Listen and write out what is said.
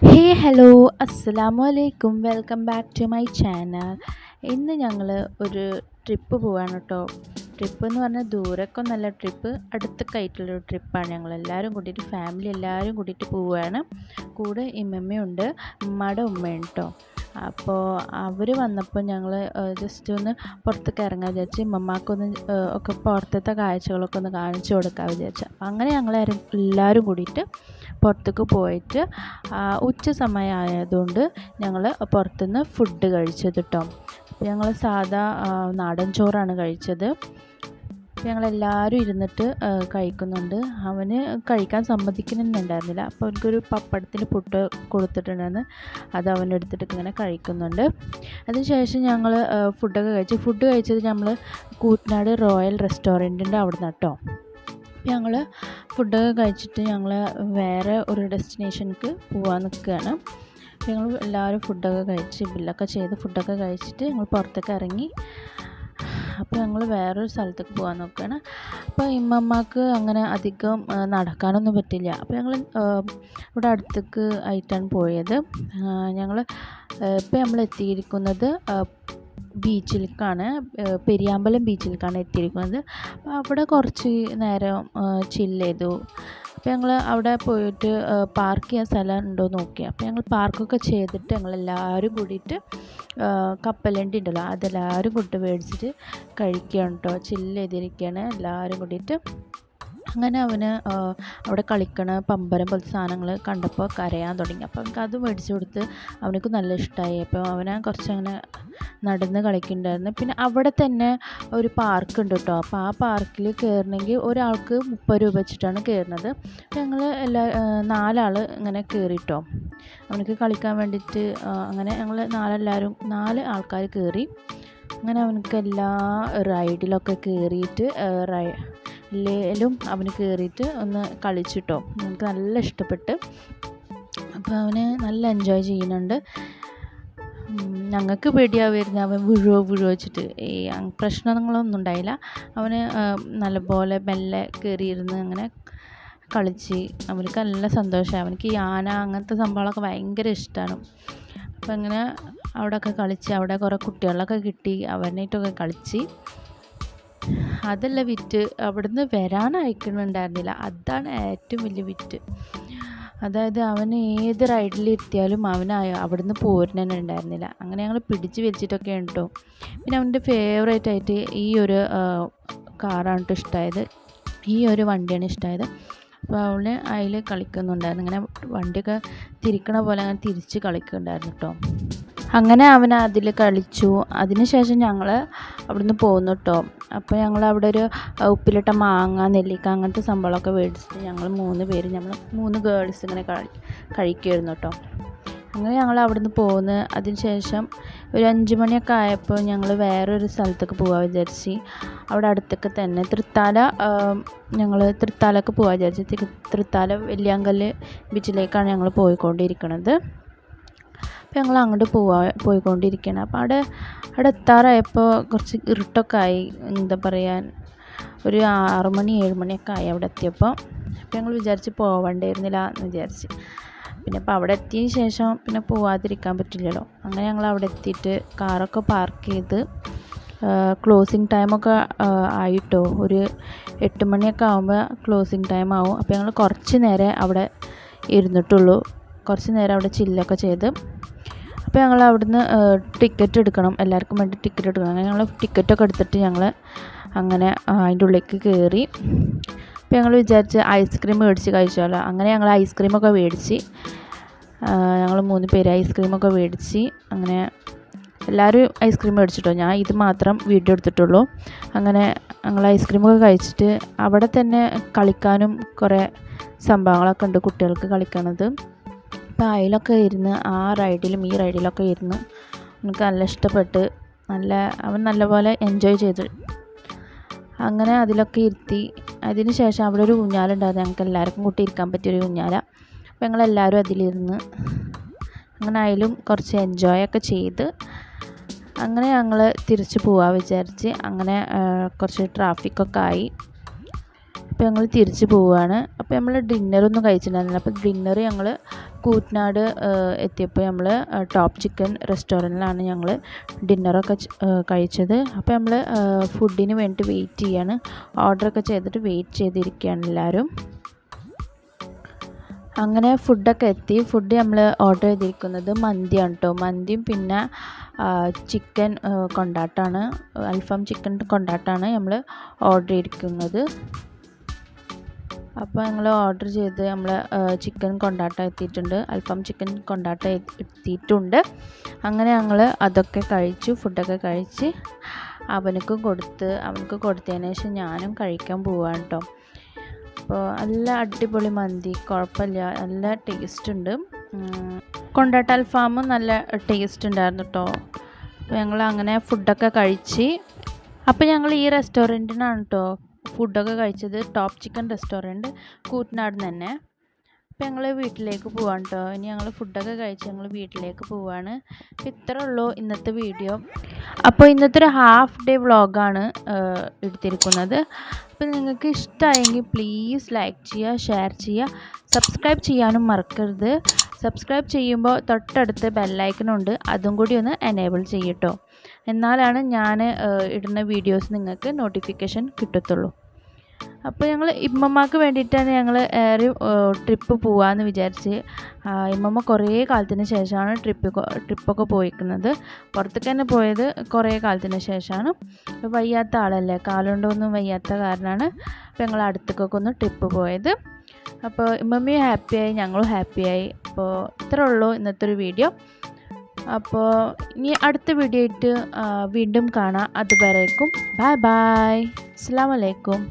ഹേ hello അസ്സലാമു അലൈക്കും welcome back to my channel. ഇന്ന് ഞങ്ങൾ ഒരു ട്രിപ്പ് പോവാണ് കേട്ടോ. ട്രിപ്പ് എന്ന് പറഞ്ഞാൽ ദൂരക്കൊന്നല്ല, ട്രിപ്പ് അടുത്തൊക്കെയായിട്ടുള്ളൊരു ട്രിപ്പാണ്. ഞങ്ങളെല്ലാവരും കൂടിയിട്ട് ഫാമിലി എല്ലാവരും കൂടിയിട്ട് പോവുകയാണ്. കൂടെ ഇമ്മമ്മയുണ്ട്, ഉമ്മയുടെ ഉമ്മയും കേട്ടോ. അപ്പോൾ അവർ വന്നപ്പോൾ ഞങ്ങൾ ജസ്റ്റ് ഒന്ന് പുറത്തേക്ക് ഇറങ്ങാൻ വിചാരിച്ച് ഇമ്മമ്മക്കൊന്ന് ഒക്കെ പുറത്തത്തെ കാഴ്ചകളൊക്കെ ഒന്ന് കാണിച്ചു കൊടുക്കാൻ വിചാരിച്ചു. അങ്ങനെ ഞങ്ങൾ എല്ലാവരും കൂടിയിട്ട് പുറത്തേക്ക് പോയിട്ട് ഉച്ച സമയമായതുകൊണ്ട് ഞങ്ങൾ പുറത്തുനിന്ന് ഫുഡ് കഴിച്ചത് കേട്ടോ. അപ്പോൾ ഞങ്ങൾ സാധാ നാടൻ ചോറാണ് കഴിച്ചത്. ഞങ്ങളെല്ലാവരും ഇരുന്നിട്ട് കഴിക്കുന്നുണ്ട്. അവന് കഴിക്കാൻ സമ്മതിക്കുന്നുണ്ടായിരുന്നില്ല. അപ്പോൾ അവനക്കൊരു പപ്പടത്തിന് പുട്ട് കൊടുത്തിട്ടുണ്ടായിരുന്നു. അത് അവനെടുത്തിട്ട് ഇങ്ങനെ കഴിക്കുന്നുണ്ട്. അതിനുശേഷം ഞങ്ങൾ ഫുഡ് കഴിച്ചത് നമ്മൾ കൂറ്റനാട് റോയൽ റെസ്റ്റോറൻറ്റിൻ്റെ അവിടെ നിന്ന് കേട്ടോ. ഞങ്ങൾ ഫുഡൊക്കെ കഴിച്ചിട്ട് ഞങ്ങൾ വേറെ ഒരു ഡെസ്റ്റിനേഷനിലേക്ക് പോകാൻ നിൽക്കുകയാണ്. ഞങ്ങൾ എല്ലാവരും ഫുഡൊക്കെ കഴിച്ച് ബില്ലൊക്കെ ചെയ്ത് ഫുഡൊക്കെ കഴിച്ചിട്ട് ഞങ്ങൾ പുറത്തേക്ക് ഇറങ്ങി. അപ്പോൾ ഞങ്ങൾ വേറൊരു സ്ഥലത്തേക്ക് പോകാൻ നോക്കുകയാണ്. അപ്പോൾ ഇമ്മമ്മക്ക് അങ്ങനെ അധികം നടക്കാനൊന്നും പറ്റില്ല. അപ്പോൾ ഞങ്ങൾ ഇവിടെ അടുത്തേക്ക് ആയിട്ടാണ് പോയത്. ഇപ്പോൾ നമ്മൾ എത്തിയിരിക്കുന്നത് ബീച്ചിലേക്കാണ്, പെരിയാമ്പലം ബീച്ചിലേക്കാണ് എത്തിയിരിക്കുന്നത്. അപ്പോൾ അവിടെ കുറച്ച് നേരം ചില്ല് ചെയ്തു. അപ്പോൾ ഞങ്ങൾ അവിടെ പോയിട്ട് പാർക്ക് ചെയ്യാൻ സ്ഥലം ഉണ്ടോ നോക്കി. അപ്പോൾ ഞങ്ങൾ പാർക്കൊക്കെ ചെയ്തിട്ട് ഞങ്ങളെല്ലാവരും കൂടിയിട്ട് കപ്പലണ്ടി ഉണ്ടല്ലോ അതെല്ലാവരും കൂട്ടി മേടിച്ചിട്ട് കഴിക്കുകയാണ് കേട്ടോ. ചില്ല് ചെയ്തിരിക്കുകയാണ് എല്ലാവരും കൂടിയിട്ട്. അങ്ങനെ അവന് അവിടെ കളിക്കണ പമ്പരം പോലത്തെ സാധനങ്ങൾ കണ്ടപ്പോൾ കരയാൻ തുടങ്ങി. അപ്പോൾ അവനക്ക് അത് മേടിച്ച് കൊടുത്ത് അവനക്ക് നല്ല ഇഷ്ടമായി. അപ്പോൾ അവനെ കുറച്ചങ്ങനെ നടന്ന് കളിക്കുന്നുണ്ടായിരുന്നു. പിന്നെ അവിടെ തന്നെ ഒരു പാർക്ക് ഉണ്ട് കേട്ടോ. അപ്പോൾ ആ പാർക്കിൽ കയറണമെങ്കിൽ ഒരാൾക്ക് 30 രൂപ വെച്ചിട്ടാണ് കയറുന്നത്. ഞങ്ങൾ 4 ഇങ്ങനെ കയറിട്ടോ. അവനക്ക് കളിക്കാൻ വേണ്ടിയിട്ട് അങ്ങനെ ഞങ്ങൾ 4 ആൾക്കാർ കയറി. അങ്ങനെ അവനക്ക് എല്ലാ റൈഡിലൊക്കെ കയറിയിട്ട് ലേലും അവന് കയറിയിട്ട് ഒന്ന് കളിച്ചിട്ടോ. എനിക്ക് നല്ല ഇഷ്ടപ്പെട്ട്. അപ്പോൾ അവന് നല്ല എൻജോയ് ചെയ്യുന്നുണ്ട്. ഞങ്ങൾക്ക് പേടിയാവുമായിരുന്നു അവൻ വീഴുമോ വെച്ചിട്ട്. പ്രശ്നങ്ങളൊന്നും ഉണ്ടായില്ല. അവന് നല്ലപോലെ മെല്ലെ കയറിയിരുന്ന് അങ്ങനെ കളിച്ച് അവനക്ക് നല്ല സന്തോഷമായി. അവനക്ക് ഈ ആന അങ്ങനത്തെ സംഭവങ്ങളൊക്കെ ഭയങ്കര ഇഷ്ടമാണ്. അപ്പോൾ അങ്ങനെ അവിടെയൊക്കെ കളിച്ച് അവിടെ കുറേ കുട്ടികളൊക്കെ കിട്ടി, അവനായിട്ടൊക്കെ കളിച്ച്. അതല്ല വിറ്റ്, അവിടുന്ന് വരാനയക്കുന്നുണ്ടായിരുന്നില്ല. അതാണ് ഏറ്റവും വലിയ വിറ്റ്. അതായത് അവന് ഏത് റൈഡിലിരുത്തിയാലും അവിടുന്ന് പോരുന്നതന്നെ ഉണ്ടായിരുന്നില്ല. അങ്ങനെ ഞങ്ങൾ പിടിച്ച് വലിച്ചിട്ടൊക്കെ കേട്ടോ. പിന്നെ അവൻ്റെ ഫേവറേറ്റ് ആയിട്ട് ഈ ഒരു കാറാണ് കേട്ടോ ഇഷ്ടമായത്, ഈ ഒരു വണ്ടിയാണ് ഇഷ്ടമായത്. അപ്പോൾ അവന് അതിൽ കളിക്കുന്നുണ്ടായിരുന്നു. ഇങ്ങനെ വണ്ടിയൊക്കെ തിരിക്കണ പോലെ അങ്ങനെ തിരിച്ച് കളിക്കുന്നുണ്ടായിരുന്നു കേട്ടോ. അങ്ങനെ അവൻ അതിൽ കളിച്ചു. അതിന് ശേഷം ഞങ്ങൾ അവിടുന്ന് പോന്നു കേട്ടോ. അപ്പോൾ ഞങ്ങൾ അവിടെ ഒരു ഉപ്പിലിട്ട മാങ്ങ, നെല്ലിക്ക അങ്ങനത്തെ സംഭവങ്ങളൊക്കെ മേടിച്ചിട്ട് ഞങ്ങൾ 3 ഗേൾസ് ഇങ്ങനെ കഴിക്കുമായിരുന്നു കേട്ടോ. അങ്ങനെ ഞങ്ങൾ അവിടുന്ന് പോന്ന്. അതിന് ശേഷം ഒരു 5 മണിയൊക്കെ ആയപ്പോൾ ഞങ്ങൾ വേറൊരു സ്ഥലത്തേക്ക് പോകാൻ വിചാരിച്ച്. അവിടെ അടുത്തൊക്കെ തന്നെ ഞങ്ങൾ തൃത്താലക്ക് പോകാൻ വിചാരിച്ചു. തൃത്താല വെള്ളിയാങ്കല്ല് ബീച്ചിലേക്കാണ് ഞങ്ങൾ പോയിക്കൊണ്ടിരിക്കുന്നത്. അപ്പോൾ ഞങ്ങൾ അങ്ങോട്ട് പോയിക്കൊണ്ടിരിക്കുകയാണ്. അപ്പോൾ അവിടെ എത്താറായപ്പോൾ കുറച്ച് ഇരുട്ടൊക്കെ ആയി. എന്താ പറയുക, ഒരു 6 മണി 7 മണിയൊക്കെ ആയി അവിടെ എത്തിയപ്പോൾ. അപ്പോൾ ഞങ്ങൾ വിചാരിച്ച് പോകണ്ടായിരുന്നില്ല എന്ന് വിചാരിച്ച്. പിന്നെ അപ്പോൾ അവിടെ എത്തിയതിന് ശേഷം പിന്നെ പോവാതിരിക്കാൻ പറ്റില്ലല്ലോ. അങ്ങനെ ഞങ്ങൾ അവിടെ എത്തിയിട്ട് കാറൊക്കെ പാർക്ക് ചെയ്ത് ക്ലോസിങ് ടൈമൊക്കെ ആയിട്ടോ. ഒരു 8 മണിയൊക്കെ ആകുമ്പോൾ ക്ലോസിങ് ടൈം ആവും. അപ്പോൾ ഞങ്ങൾ കുറച്ച് നേരം അവിടെ ഇരുന്നിട്ടുള്ളൂ. കുറച്ച് നേരം അവിടെ ചില്ലൊക്കെ ചെയ്ത്. അപ്പോൾ ഞങ്ങൾ അവിടുന്ന് ടിക്കറ്റ് എടുക്കണം, എല്ലാവർക്കും വേണ്ടി ടിക്കറ്റ് എടുക്കണം. അങ്ങനെ ഞങ്ങൾ ടിക്കറ്റൊക്കെ എടുത്തിട്ട് ഞങ്ങൾ അങ്ങനെ അതിൻ്റെ ഉള്ളിലേക്ക് കയറി. അപ്പോൾ ഞങ്ങൾ വിചാരിച്ച് ഐസ്ക്രീം മേടിച്ച് കഴിച്ചാലോ. അങ്ങനെ ഞങ്ങൾ ഐസ്ക്രീമൊക്കെ മേടിച്ച്, ഞങ്ങൾ 3 പേര് ഐസ്ക്രീമൊക്കെ മേടിച്ച്. അങ്ങനെ എല്ലാവരും ഐസ്ക്രീം മേടിച്ചിട്ടോ. ഞാൻ ഇത് മാത്രം വീഡിയോ എടുത്തിട്ടുള്ളൂ. അങ്ങനെ ഞങ്ങൾ ഐസ്ക്രീമൊക്കെ കഴിച്ചിട്ട് അവിടെ തന്നെ കളിക്കാനും കുറേ സംഭവങ്ങളൊക്കെ ഉണ്ട് കുട്ടികൾക്ക് കളിക്കണത്. അപ്പോൾ അതിലൊക്കെ ഇരുന്ന് ആ റൈഡിലും ഈ റൈഡിലൊക്കെ ഇരുന്ന് എനിക്ക് നല്ല ഇഷ്ടപ്പെട്ട്, അവൻ നല്ലപോലെ എൻജോയ് ചെയ്തു. അങ്ങനെ അതിലൊക്കെ ഇരുത്തി. അതിന് ശേഷം അവിടെ ഒരു ഊഞ്ഞാലുണ്ടായിരുന്നു, ഞങ്ങൾക്ക് എല്ലാവർക്കും കൂട്ടി ഇരിക്കാൻ പറ്റിയൊരു ഊഞ്ഞാല. അപ്പോൾ ഞങ്ങളെല്ലാവരും അതിലിരുന്ന് അങ്ങനെ അതിലും കുറച്ച് എൻജോയൊക്കെ ചെയ്ത് അങ്ങനെ ഞങ്ങൾ തിരിച്ച് പോകാൻ വിചാരിച്ച്. അങ്ങനെ കുറച്ച് ട്രാഫിക്കൊക്കെ ആയി. അപ്പോൾ അപ്പോൾ ഞങ്ങൾ തിരിച്ച് പോവുകയാണ്. അപ്പോൾ നമ്മൾ ഡിന്നറൊന്നും കഴിച്ചിട്ടുണ്ടായിരുന്നില്ല. അപ്പോൾ ഡിന്നർ ഞങ്ങൾ കൂറ്റനാട് എത്തിയപ്പോൾ നമ്മൾ ടോപ്പ് ചിക്കൻ റെസ്റ്റോറൻറ്റിലാണ് ഞങ്ങൾ ഡിന്നറൊക്കെ കഴിച്ചത്. അപ്പോൾ നമ്മൾ ഫുഡിന് വേണ്ടി വെയിറ്റ് ചെയ്യാണ്. ഓർഡറൊക്കെ ചെയ്തിട്ട് വെയിറ്റ് ചെയ്തിരിക്കുകയാണ് എല്ലാവരും. അങ്ങനെ ഫുഡൊക്കെ എത്തി. ഫുഡ് നമ്മൾ ഓർഡർ ചെയ്തിരിക്കുന്നത് മന്തിയാണ് കേട്ടോ. മന്തിയും പിന്നെ ചിക്കൻ കൊണ്ടാട്ടാണ്, അൽഫാം ചിക്കൻ കൊണ്ടാട്ടാണ് നമ്മൾ ഓർഡർ ചെയ്തിരിക്കുന്നത്. അപ്പോൾ ഞങ്ങൾ ഓർഡർ ചെയ്ത് നമ്മൾ ചിക്കൻ കൊണ്ടാട്ട എത്തിയിട്ടുണ്ട്, അൽഫാം ചിക്കൻ കൊണ്ടാട്ട എത്തിയിട്ടുണ്ട്. അങ്ങനെ ഞങ്ങൾ അതൊക്കെ കഴിച്ചു, ഫുഡൊക്കെ കഴിച്ച് അവനക്ക് കൊടുത്തതിന് ശേഷം ഞാനും കഴിക്കാൻ പോവാണ് കേട്ടോ. അപ്പോൾ നല്ല അടിപൊളി മന്തി, കുഴപ്പമില്ല, നല്ല ടേസ്റ്റ് ഉണ്ട്. കൊണ്ടാട്ട അൽഫാമും നല്ല ടേസ്റ്റ് ഉണ്ടായിരുന്നു കേട്ടോ. അപ്പോൾ ഞങ്ങൾ അങ്ങനെ ഫുഡൊക്കെ കഴിച്ച്, അപ്പോൾ ഞങ്ങൾ ഈ റെസ്റ്റോറൻറ്റിനാണ് കേട്ടോ ഫുഡൊക്കെ കഴിച്ചത്, ടോപ്പ് ചിക്കൻ റെസ്റ്റോറൻറ്റ് കൂറ്റനാട് തന്നെ. അപ്പോൾ ഞങ്ങൾ വീട്ടിലേക്ക് പോവാണ് കേട്ടോ. ഇനി ഞങ്ങൾ ഫുഡൊക്കെ കഴിച്ച് ഞങ്ങൾ വീട്ടിലേക്ക് പോവാണ്. ഇത്രേ ഉള്ളൂ ഇന്നത്തെ വീഡിയോ. അപ്പോൾ ഇന്നത്തെ ഒരു ഹാഫ് ഡേ വ്ളോഗാണ് എടുത്തിരിക്കുന്നത്. അപ്പോൾ നിങ്ങൾക്ക് ഇഷ്ടമായെങ്കിൽ പ്ലീസ് ലൈക്ക് ചെയ്യുക, ഷെയർ ചെയ്യുക, സബ്സ്ക്രൈബ് ചെയ്യാനും മറക്കരുത്. സബ്സ്ക്രൈബ് ചെയ്യുമ്പോൾ തൊട്ടടുത്ത് ബെല്ലൈക്കണുണ്ട്, അതും കൂടി ഒന്ന് എനേബിൾ ചെയ്യട്ടോ. എന്നാലാണ് ഞാൻ ഇടുന്ന വീഡിയോസ് നിങ്ങൾക്ക് നോട്ടിഫിക്കേഷൻ കിട്ടത്തുള്ളൂ. അപ്പോൾ ഞങ്ങൾ ഇമ്മമ്മക്ക് വേണ്ടിയിട്ടാണ് ഞങ്ങൾ ട്രിപ്പ് പോകാമെന്ന് വിചാരിച്ച്. ഇമ്മമ്മ കുറേ കാലത്തിന് ശേഷമാണ് ട്രിപ്പൊക്കെ പോയിരിക്കുന്നത്. പുറത്തേക്ക് തന്നെ പോയത് കുറേ കാലത്തിന് ശേഷമാണ്. വയ്യാത്ത ആളല്ലേ, കാലുകൊണ്ടൊന്നും വയ്യാത്ത കാരണമാണ് അപ്പോൾ ഞങ്ങൾ അടുത്തേക്കൊക്കെ ഒന്ന് ട്രിപ്പ് പോയത്. അപ്പോൾ ഇമ്മമ്മയും ഹാപ്പിയായി, ഞങ്ങളും ഹാപ്പിയായി. അപ്പോൾ ഇത്രേ ഉള്ളൂ ഇന്നത്തെ ഒരു വീഡിയോ. അപ്പോൾ ഇനി അടുത്ത വീഡിയോ ആയിട്ട് വീണ്ടും കാണാം. അതുവരേക്കും ബൈ ബൈ, അസ്സലാമു അലൈക്കും.